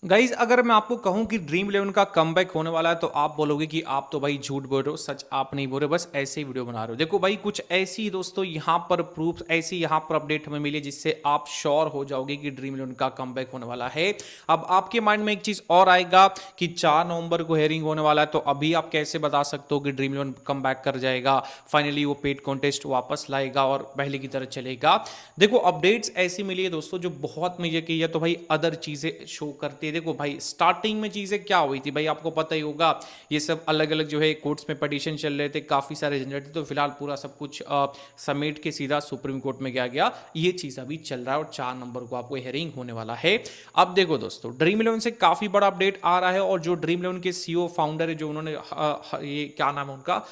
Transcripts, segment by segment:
Guys अगर मैं आपको कहूं कि ड्रीम इलेवन का कमबैक होने वाला है तो आप बोलोगे कि आप तो भाई झूठ बोल रहे हो। सच आप नहीं बोल रहे, बस ऐसे ही वीडियो बना रहे हो। देखो भाई कुछ ऐसी दोस्तों यहाँ पर प्रूफ, ऐसी यहाँ पर अपडेट हमें मिली जिससे आप श्योर हो जाओगे कि ड्रीम इलेवन का कमबैक होने वाला है। अब आपके माइंड में एक चीज और आएगा कि 4 नवंबर को हेयरिंग होने वाला है, तो अभी आप कैसे बता सकते हो कि ड्रीम इलेवन कमबैक कर जाएगा, फाइनली वो पेड कॉन्टेस्ट वापस लाएगा और पहले की तरह चलेगा। देखो अपडेट्स ऐसी मिली है दोस्तों जो बहुत मुझे की है, तो भाई अदर चीजें शो करती है। देखो भाई स्टार्टिंग में चीजें क्या हुई थी भाई आपको पता ही होगा, ये सब अलग अलग जो है कोर्ट्स में पिटीशन चल रहे थे, काफी सारे झंझट थे, तो फिलहाल पूरा सब कुछ समेट के सीधा सुप्रीम कोर्ट में गया। ये चीज अभी चल रहा है और 4 नवंबर को आपको हेयरिंग होने वाला है। अब देखो दोस्तों ड्रीम इलेवन से काफी बड़ा अपडेट आ रहा है और जो ड्रीम इलेवन के सीईओ फाउंडर है, जो उन्होंने ये क्या नाम है उनका,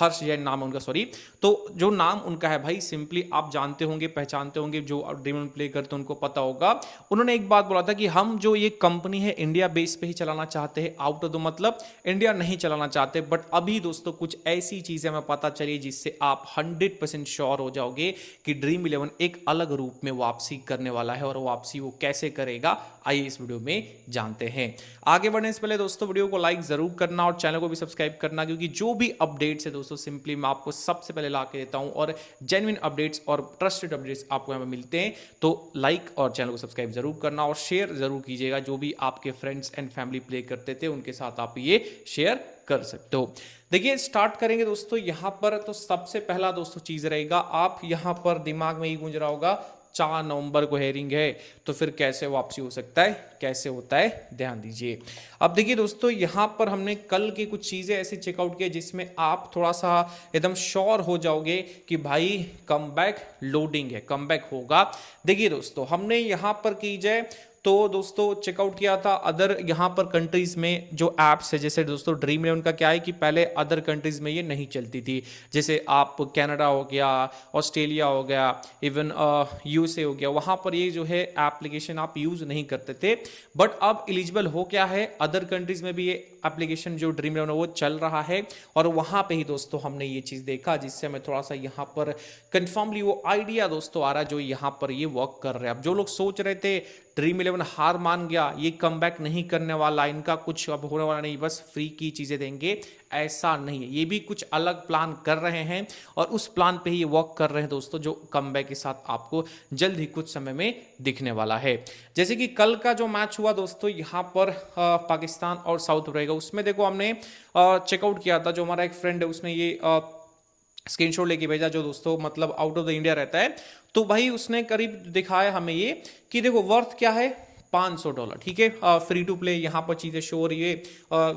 हर्ष जैन नाम है उनका, सॉरी, तो जो नाम उनका है भाई सिंपली आप जानते होंगे, पहचानते होंगे, जो ड्रीम इलेवन प्ले करते हैं उनको पता होगा। उन्होंने एक बात बोला था कि हम जो ये कंपनी है इंडिया बेस पे ही चलाना चाहते हैं, आउट ऑफ द मतलब इंडिया नहीं चलाना चाहते। बट अभी दोस्तों कुछ ऐसी चीजें हमें पता चली जिससे आप 100% श्योर हो जाओगे कि ड्रीम इलेवन एक अलग रूप में वापसी करने वाला है। और वापसी वो कैसे करेगा आइए इस वीडियो में जानते हैं। आगे बढ़ने से पहले दोस्तों वीडियो को लाइक जरूर करना और चैनल को भी सब्सक्राइब करना, क्योंकि जो भी अपडेट्स है दोस्तों सिंपली मैं आपको सबसे पहले ला के देता हूं और जेन्युइन अपडेट्स और ट्रस्टेड अपडेट्स आपको यहाँ पे मिलते हैं। तो लाइक और चैनल को सब्सक्राइब जरूर करना और शेयर जरूर कीजिएगा। जो भी आपके फ्रेंड्स एंड फैमिली प्ले करते थे उनके साथ आप ये शेयर कर सकते हो। देखिए स्टार्ट करेंगे दोस्तों यहां पर, तो सबसे पहला दोस्तों चीज रहेगा, आप यहां पर दिमाग में ही गूंज रहा होगा 4 नवंबर को हेयरिंग है तो फिर कैसे वापसी हो सकता है, कैसे होता है, ध्यान दीजिए। अब देखिए दोस्तों यहां पर हमने कल की कुछ चीजें ऐसे चेकआउट किए जिसमें आप थोड़ा सा एकदम श्योर हो जाओगे कि भाई कमबैक लोडिंग है, कमबैक होगा। देखिए दोस्तों हमने यहां पर की जाए तो दोस्तों चेकआउट किया था अदर यहाँ पर कंट्रीज में जो एप्स है, जैसे दोस्तों ड्रीम इलेवन का क्या है कि पहले अदर कंट्रीज में ये नहीं चलती थी। जैसे आप कनाडा हो गया, ऑस्ट्रेलिया हो गया, इवन यूएसए हो गया, वहाँ पर ये जो है एप्लीकेशन आप यूज नहीं करते थे। बट अब एलिजिबल हो क्या है, अदर कंट्रीज में भी ये एप्लीकेशन जो ड्रीम इलेवन वो चल रहा है। और वहाँ पे ही दोस्तों हमने ये चीज़ देखा जिससे हमें थोड़ा सा यहाँ पर कन्फर्मली वो आइडिया दोस्तों आ रहा है जो यहाँ पर ये वर्क कर रहे हैं। अब जो लोग सोच रहे थे ड्रीम इलेवन हार मान गया, ये कमबैक नहीं करने वाला, इनका कुछ अब होने वाला नहीं, बस फ्री की चीजें देंगे, ऐसा नहीं है। ये भी कुछ अलग प्लान कर रहे हैं और उस प्लान पे ही ये वर्क कर रहे हैं दोस्तों, जो कमबैक के साथ आपको जल्द ही कुछ समय में दिखने वाला है। जैसे कि कल का जो मैच हुआ दोस्तों यहाँ पर पाकिस्तान और साउथ अफ्रीका, उसमें देखो हमने चेकआउट किया था, जो हमारा एक फ्रेंड है उसने ये स्क्रीनशॉट लेके भेजा, जो दोस्तों मतलब आउट ऑफ द इंडिया रहता है, तो भाई उसने करीब दिखाया हमें ये कि देखो वर्थ क्या है, $500, ठीक है। फ्री टू प्ले यहाँ पर चीजें शो हो रही है,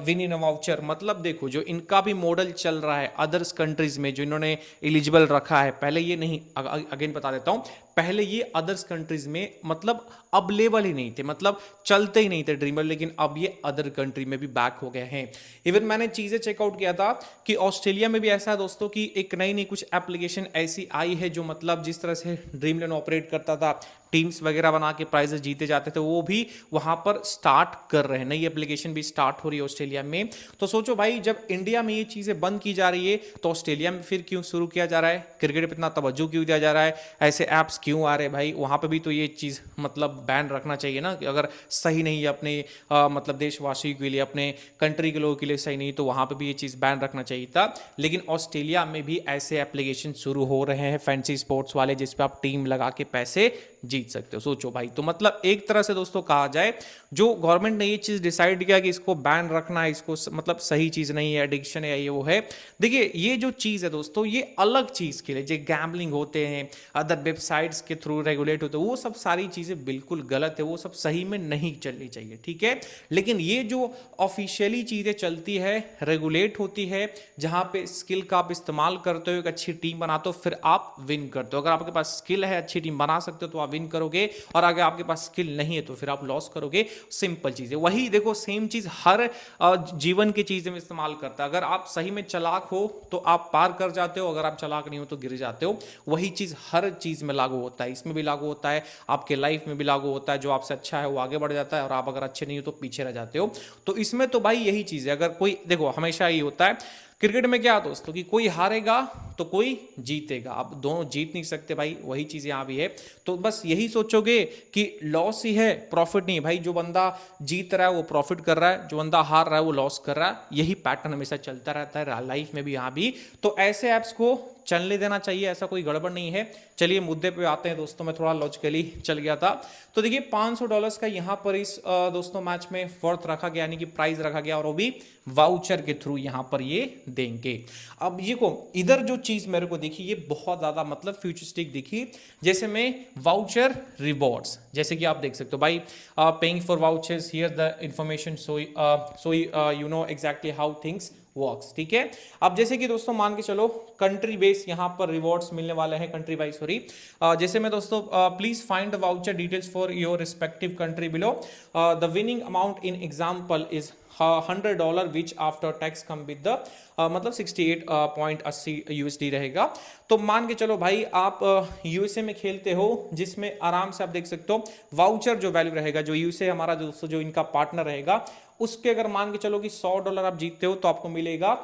विन इन वाउचर, मतलब देखो जो इनका भी मॉडल चल रहा है अदर्स कंट्रीज में जो इन्होंने एलिजिबल रखा है, पहले ये नहीं, अगेन बता देता हूँ, पहले ये अदर्स कंट्रीज में मतलब अब लेवल ही नहीं थे, मतलब चलते ही नहीं थे ड्रीमर, लेकिन अब ये अदर कंट्री में भी बैक हो गए हैं। इवन मैंने चीजें चेकआउट किया था कि ऑस्ट्रेलिया में भी ऐसा है दोस्तों कि एक नई नई कुछ एप्लीकेशन ऐसी आई है जो मतलब जिस तरह से ड्रीम इलेवन ऑपरेट करता था, टीम्स वगैरह बना के प्राइजेस जीते जाते थे, वो भी वहां पर स्टार्ट कर रहे हैं, नई एप्लीकेशन भी स्टार्ट हो रही है ऑस्ट्रेलिया में। तो सोचो भाई जब इंडिया में ये चीजें बंद की जा रही है तो ऑस्ट्रेलिया में फिर क्यों शुरू किया जा रहा है, क्रिकेट पर इतना तवज्जो क्यों दिया जा रहा है, ऐसे ऐप्स क्यों आ रहे हैं भाई, वहां पे भी तो ये चीज मतलब बैन रखना चाहिए ना, कि अगर सही नहीं है अपने मतलब देशवासियों के लिए, अपने कंट्री के लोगों के लिए सही नहीं, तो वहां पे भी ये चीज बैन रखना चाहिए था। लेकिन ऑस्ट्रेलिया में भी ऐसे एप्लीकेशन शुरू हो रहे हैं फैंसी स्पोर्ट्स वाले, जिसपे आप टीम लगा के पैसे जीत सकते हो। सोचो भाई, तो मतलब एक तरह से दोस्तों कहा जाए जो गवर्नमेंट ने ये चीज डिसाइड किया कि इसको बैन रखना है, इसको मतलब सही चीज नहीं है, एडिक्शन है, ये वो है। देखिए ये जो चीज है दोस्तों ये अलग चीज के लिए, जो गैम्बलिंग होते हैं, अदर वेबसाइट्स के थ्रू रेगुलेट होते हैं, वो सब सारी चीजें बिल्कुल गलत है, वो सब सही में नहीं चलनी चाहिए, ठीक है। लेकिन ये जो ऑफिशियली चीजें चलती है, रेगुलेट होती है, जहां पे स्किल का आप इस्तेमाल करते हो, एक अच्छी टीम बनाते हो, फिर आप विन करते हो। अगर आपके पास स्किल है, अच्छी टीम बना सकते हो तो आप विन करोगे, और अगर आपके पास स्किल नहीं है तो फिर आप लॉस करोगे। सिंपल चीज है। वही देखो सेम चीज हर जीवन की चीज में इस्तेमाल करता है। अगर आप सही में चालाक हो तो आप पार कर जाते हो, अगर आप चालाक नहीं हो तो गिर जाते हो। वही चीज हर चीज में लागू होता है, इसमें भी लागू होता है, आपके लाइफ में भी लागू होता है। जो आपसे अच्छा है वो आगे बढ़ जाता है, और आप अगर अच्छे नहीं हो तो पीछे रह जाते हो। तो इसमें तो भाई यही चीज है। अगर कोई देखो हमेशा यही होता है क्रिकेट में क्या दोस्तों कि कोई हारेगा तो कोई जीतेगा, अब दोनों जीत नहीं सकते भाई, वही चीज यहां भी है। तो बस यही सोचोगे कि लॉस ही है, प्रॉफिट नहीं भाई। जो बंदा जीत रहा है वो प्रॉफिट कर रहा है, जो बंदा हार रहा है वो लॉस कर रहा है। यही पैटर्न हमेशा चलता रहता है लाइफ में भी, यहां भी। तो ऐसे ऐप्स को चलने देना चाहिए, ऐसा कोई गड़बड़ नहीं है। चलिए मुद्दे पे आते हैं दोस्तों, मैं थोड़ा लॉजिकली चल गया था। तो देखिए $500 का यहां पर इस दोस्तों मैच में वर्थ रखा गया, यानी कि प्राइस रखा गया, और वो भी वाउचर के थ्रू यहां पर ये देंगे। अब ये को इधर जो चीज मेरे को दिखी ये बहुत ज्यादा मतलब फ्यूचरिस्टिक दिखी, जैसे में वाउचर रिवॉर्ड्स, जैसे कि आप देख सकते हो भाई, paying for vouchers, here the information so you know exactly how things works. ठीक है, अब जैसे कि दोस्तों मान के चलो कंट्री बेस यहां पर रिवॉर्ड्स मिलने वाले हैं, कंट्री वाइज सॉरी। जैसे में दोस्तों please find the voucher details for your respective country below, the winning amount in example is $100 which after tax come with the मतलब 68.80 USD रहेगा। तो मान के चलो भाई आप यूएसए में खेलते हो, जिसमें आराम से आप देख सकते हो वाउचर जो वैल्यू रहेगा, जो यूएसए हमारा दोस्तों जो इनका पार्टनर रहेगा, उसके अगर मान के चलो कि $100 आप जीतते हो तो आपको मिलेगा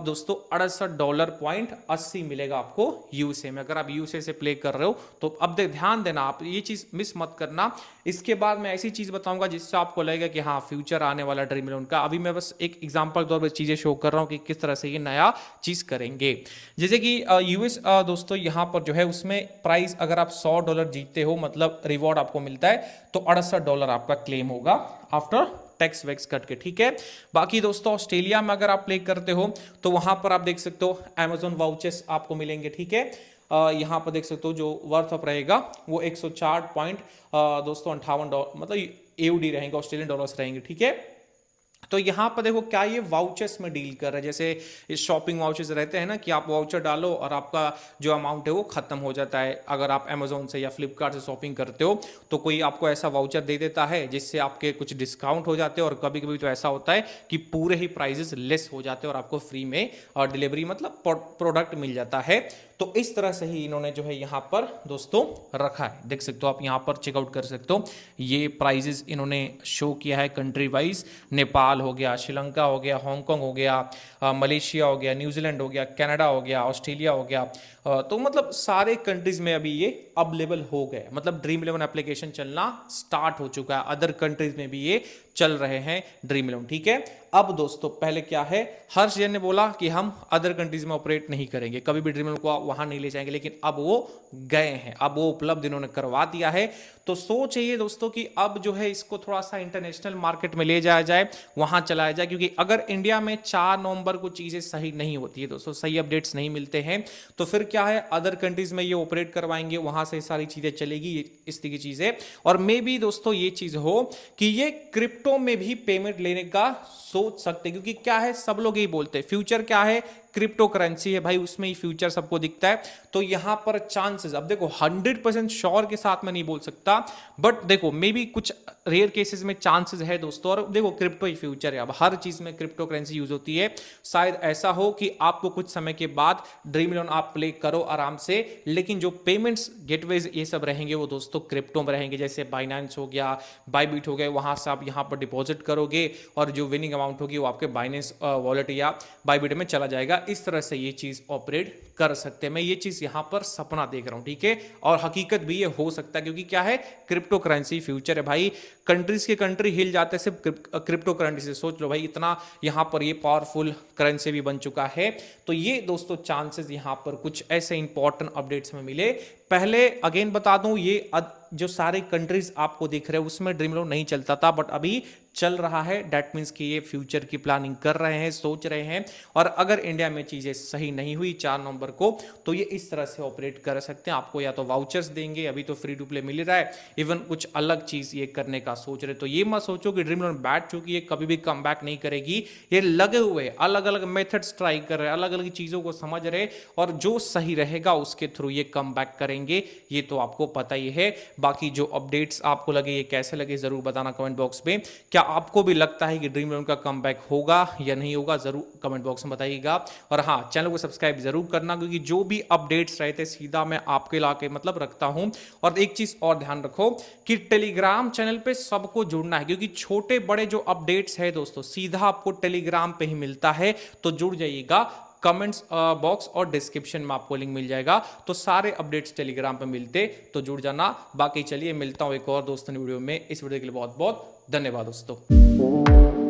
दोस्तों $68.80 मिलेगा आपको यूएसए में, अगर आप यूएसए से प्ले कर रहे हो तो। अब ध्यान देना, आप ये चीज मिस मत करना। इसके बाद मैं ऐसी चीज बताऊंगा जिससे आपको लगेगा कि हाँ फ्यूचर आने वाला ड्रीम इलेवन का। अभी मैं बस एक एग्जांपल तौर पर चीजें शो कर रहा हूं कि किस तरह से ये नया चीज करेंगे। जैसे कि यूएस दोस्तों यहां पर जो है उसमें प्राइस अगर आप $100 जीतते हो, मतलब रिवॉर्ड आपको मिलता है, तो $68 आपका क्लेम होगा आफ्टर टैक्स वैक्स कट के। ठीक है, बाकी दोस्तों ऑस्ट्रेलिया में अगर आप प्ले करते हो तो वहां पर आप देख सकते हो Amazon वाउचर्स आपको मिलेंगे। ठीक है, यहां पर देख सकते हो जो वर्थ ऑफ रहेगा वो 104 पॉइंट दोस्तों $58 मतलब AUD रहेंगे, ऑस्ट्रेलियन डॉलर्स रहेंगे। ठीक है, तो यहां पर देखो क्या ये वाउचर्स में डील कर रहा है, जैसे इस शॉपिंग वाउचर्स रहते हैं ना कि आप वाउचर डालो और आपका जो अमाउंट है वो खत्म हो जाता है। अगर आप Amazon से या फ्लिपकार्ट से शॉपिंग करते हो तो कोई आपको ऐसा वाउचर दे देता है जिससे आपके कुछ डिस्काउंट हो जाते हैं, और कभी कभी तो ऐसा होता है कि पूरे ही प्राइजेस लेस हो जाते हैं और आपको फ्री में और डिलीवरी मतलब प्रोडक्ट मिल जाता है। तो इस तरह से ही इन्होंने जो है यहाँ पर दोस्तों रखा है, देख सकते हो आप यहाँ पर चेकआउट कर सकते हो। ये प्राइजेस इन्होंने शो किया है कंट्री वाइज, नेपाल हो गया, श्रीलंका हो गया, हांगकांग हो गया, मलेशिया हो गया, न्यूजीलैंड हो गया, कनाडा हो गया, ऑस्ट्रेलिया हो गया। तो मतलब सारे कंट्रीज में अभी ये अवेलेबल हो गए, मतलब ड्रीम इलेवन एप्लीकेशन चलना स्टार्ट हो चुका है। अदर कंट्रीज में भी ये चल रहे हैं ड्रीम इलेवन। ठीक है, अब दोस्तों पहले क्या है, हर्ष जैन ने बोला कि हम अदर कंट्रीज में ऑपरेट नहीं करेंगे, कभी भी ड्रीम इलेवन को वहां नहीं ले जाएंगे, लेकिन अब वो गए हैं, अब वो उपलब्ध इन्होंने करवा दिया है। तो सोच ये दोस्तों कि अब जो है इसको थोड़ा सा इंटरनेशनल मार्केट में ले जाया जाए, वहां चलाया जाए, क्योंकि अगर इंडिया में 4 नवंबर को चीजें सही नहीं होती है दोस्तों, सही अपडेट्स नहीं मिलते हैं, तो फिर क्या है अदर कंट्रीज में ये ऑपरेट करवाएंगे, वहां से सारी चीजें चलेगी, इस तरह की चीजें। और मे भी दोस्तों ये चीज हो कि ये क्रिप्टो में भी पेमेंट लेने का सोच सकते, क्योंकि क्या है सब लोग यही बोलते हैं फ्यूचर क्या है, क्रिप्टो करेंसी है भाई, उसमें ही फ्यूचर सबको दिखता है। तो यहां पर चांसेस, अब देखो 100% श्योर के साथ मैं नहीं बोल सकता, बट देखो मे बी कुछ रेयर केसेस में चांसेस है दोस्तों। और देखो क्रिप्टो ही फ्यूचर है, अब हर चीज में क्रिप्टो करेंसी यूज होती है। शायद ऐसा हो कि आपको कुछ समय के बाद ड्रीम इलेवन आप प्ले करो आराम से, लेकिन जो पेमेंट्स गेटवेज ये सब रहेंगे वो दोस्तों क्रिप्टो में रहेंगे, जैसे बाइनेंस हो गया, बाइबिट हो गए, वहां से आप यहां पर डिपॉजिट करोगे और जो विनिंग अमाउंट होगी वो आपके बाइनेंस वॉलेट या बाइबिट में चला जाएगा। इस तरह से ये चीज ऑपरेट कर सकते हैं। मैं ये चीज यहां पर सपना देख रहा हूं, ठीक है, और हकीकत भी ये हो सकता है, क्योंकि क्या है क्रिप्टो करेंसी फ्यूचर है भाई। कंट्रीज के कंट्री हिल जाते हैं सिर्फ क्रिप्टो करेंसी से। सोच लो भाई इतना यहां पर ये पावरफुल करेंसी भी बन चुका है। तो ये दोस्तों चांसेस यहां पर कुछ ऐसे इंपॉर्टेंट अपडेट्स में मिले। पहले अगेन बता दूं, ये जो सारे कंट्रीज आपको दिख रहे हैं उसमें ड्रीम इलेवन नहीं चलता था, बट अभी चल रहा है। दैट मीन्स कि ये फ्यूचर की प्लानिंग कर रहे हैं, सोच रहे हैं। और अगर इंडिया में चीजें सही नहीं हुई 4 नवंबर को, तो ये इस तरह से ऑपरेट कर सकते हैं। आपको या तो वाउचर्स देंगे, अभी तो फ्री टू प्ले मिल रहा है, इवन कुछ अलग चीज ये करने का सोच रहे। तो ये मत सोचो कि ड्रीम इलेवन बैठ चुकी है, कभी भी कम बैक नहीं करेगी। ये लगे हुए अलग अलग मेथड्स ट्राई कर रहे हैं, अलग अलग चीजों को समझ रहे, और जो सही रहेगा उसके थ्रू ये कम बैक करेंगे। करेंगे, ये तो आपको पता ही है। बाकी जो अपडेट्स आपको लगे, ये कैसे लगे जरूर बताना कमेंट बॉक्स में। क्या आपको भी लगता है कि ड्रीम 11 का कमबैक होगा या नहीं होगा, जरूर कमेंट बॉक्स में बताइएगा। और हाँ, चैनल को सब्सक्राइब जरूर करना, क्योंकि जो भी अपडेट्स रहते सीधा मैं आपके लाके मतलब रखता हूं। और एक चीज और ध्यान रखो कि टेलीग्राम चैनल पे सबको जुड़ना है, क्योंकि छोटे बड़े जो अपडेट्स है दोस्तों सीधा आपको टेलीग्राम पे ही मिलता है। तो जुड़ जाइएगा, कमेंट्स बॉक्स और डिस्क्रिप्शन में आपको लिंक मिल जाएगा। तो सारे अपडेट्स टेलीग्राम पे मिलते, तो जुड़ जाना। बाकी चलिए मिलता हूं एक और दोस्तों वीडियो में। इस वीडियो के लिए बहुत बहुत धन्यवाद दोस्तों।